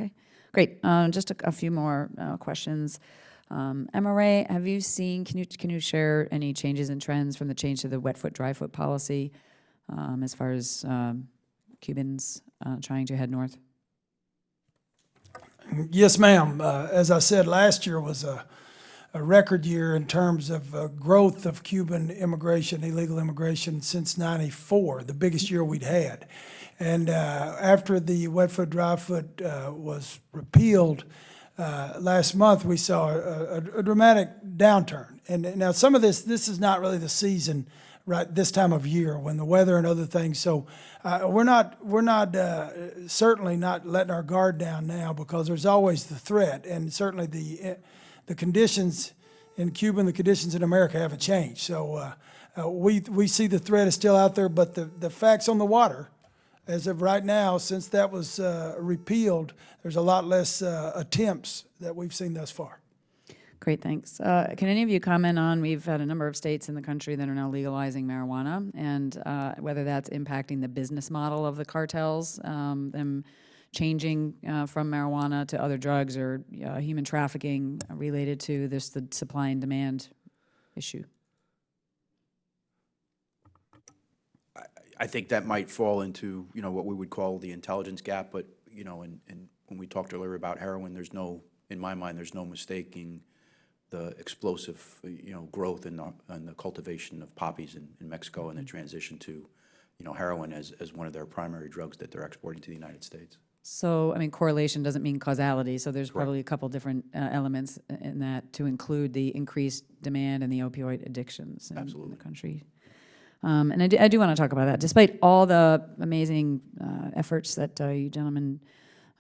Okay, great. Just a few more questions. MRA, have you seen, can you share any changes in trends from the change to the wet foot, dry foot policy as far as Cubans trying to head north? Yes, ma'am. As I said, last year was a record year in terms of growth of Cuban immigration, illegal immigration since '94, the biggest year we'd had. And after the wet foot, dry foot was repealed last month, we saw a dramatic downturn. And now some of this is not really the season right this time of year when the weather and other things. So we're not certainly not letting our guard down now, because there's always the threat, and certainly the conditions in Cuba and the conditions in America haven't changed. So we see the threat is still out there, but the facts on the water, as of right now, since that was repealed, there's a lot less attempts that we've seen thus far. Great, thanks. Can any of you comment on, we've had a number of states in the country that are now legalizing marijuana, and whether that's impacting the business model of the cartels, them changing from marijuana to other drugs, or human trafficking related to the supply and demand issue? I think that might fall into, what we would call the intelligence gap, but, and when we talked earlier about heroin, in my mind, there's no mistaking the explosive, growth in the cultivation of poppies in Mexico, and the transition to, heroin as one of their primary drugs that they're exporting to the United States. So, I mean, correlation doesn't mean causality, so there's Correct. probably a couple different elements in that to include the increased demand and the opioid addictions in the country. And I do want to talk about that. Despite all the amazing efforts that you gentlemen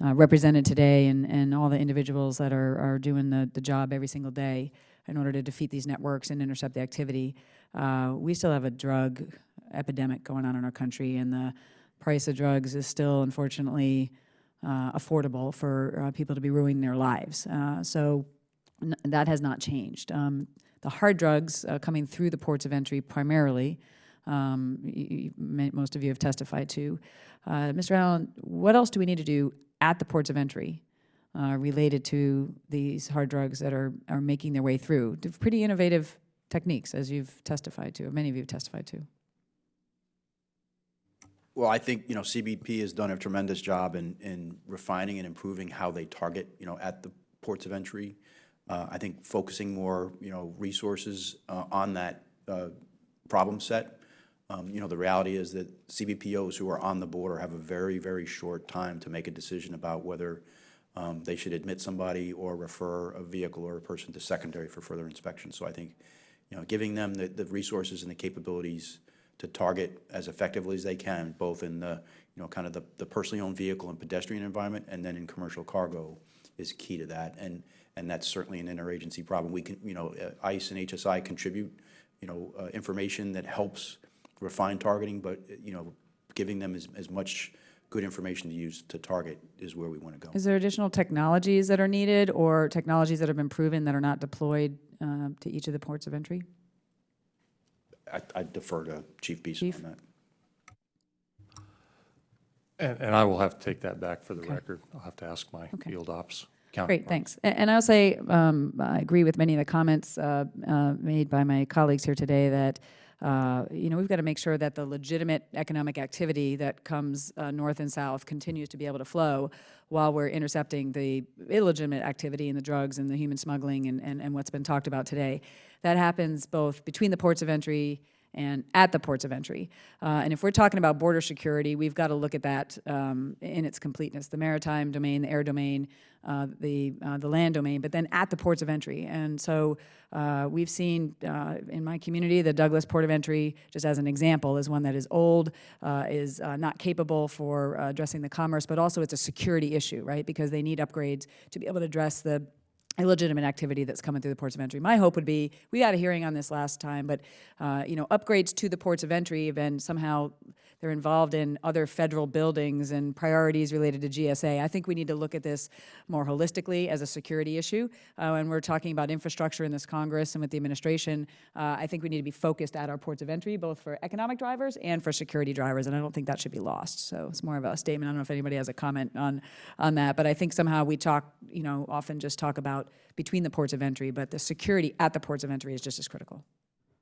represented today, and all the individuals that are doing the job every single day in order to defeat these networks and intercept the activity, we still have a drug epidemic going on in our country, and the price of drugs is still, unfortunately, affordable for people to be ruining their lives. So that has not changed. The hard drugs coming through the ports of entry primarily, most of you have testified to. Mr. Allen, what else do we need to do at the ports of entry related to these hard drugs that are making their way through? Pretty innovative techniques, as you've testified to, or many of you have testified to. Well, I think, CBP has done a tremendous job in refining and improving how they target, at the ports of entry. I think focusing more, resources on that problem set. The reality is that CBPOs who are on the border have a very, very short time to make a decision about whether they should admit somebody or refer a vehicle or a person to secondary for further inspection. So I think, giving them the resources and the capabilities to target as effectively as they can, both in the, kind of the personally owned vehicle and pedestrian environment, and then in commercial cargo, is key to that. And that's certainly an interagency problem. We can, ICE and HSI contribute, information that helps refine targeting, but, giving them as much good information to use to target is where we want to go. Is there additional technologies that are needed, or technologies that have been proven that are not deployed to each of the ports of entry? I defer to Chief Beeson on that. And I will have to take that back for the record. I'll have to ask my field ops counterpart. Great, thanks. And I'll say I agree with many of the comments made by my colleagues here today that we've got to make sure that the legitimate economic activity that comes north and south continues to be able to flow while we're intercepting the illegitimate activity and the drugs and the human smuggling and what's been talked about today. That happens both between the ports of entry and at the ports of entry. And if we're talking about border security, we've got to look at that in its completeness: the maritime domain, the air domain, the land domain, but then at the ports of entry. And so we've seen in my community, the Douglas Port of Entry, just as an example, is one that is old, is not capable for addressing the commerce, but also it's a security issue, right? Because they need upgrades to be able to address the illegitimate activity that's coming through the ports of entry. My hope would be, we had a hearing on this last time, but upgrades to the ports of entry have been somehow, they're involved in other federal buildings and priorities related to GSA. I think we need to look at this more holistically as a security issue. When we're talking about infrastructure in this Congress and with the administration, I think we need to be focused at our ports of entry, both for economic drivers and for security drivers, and I don't think that should be lost. So it's more of a statement. I don't know if anybody has a comment on that, but I think somehow we talk, often just talk about between the ports of entry, but the security at the ports of entry is just as critical.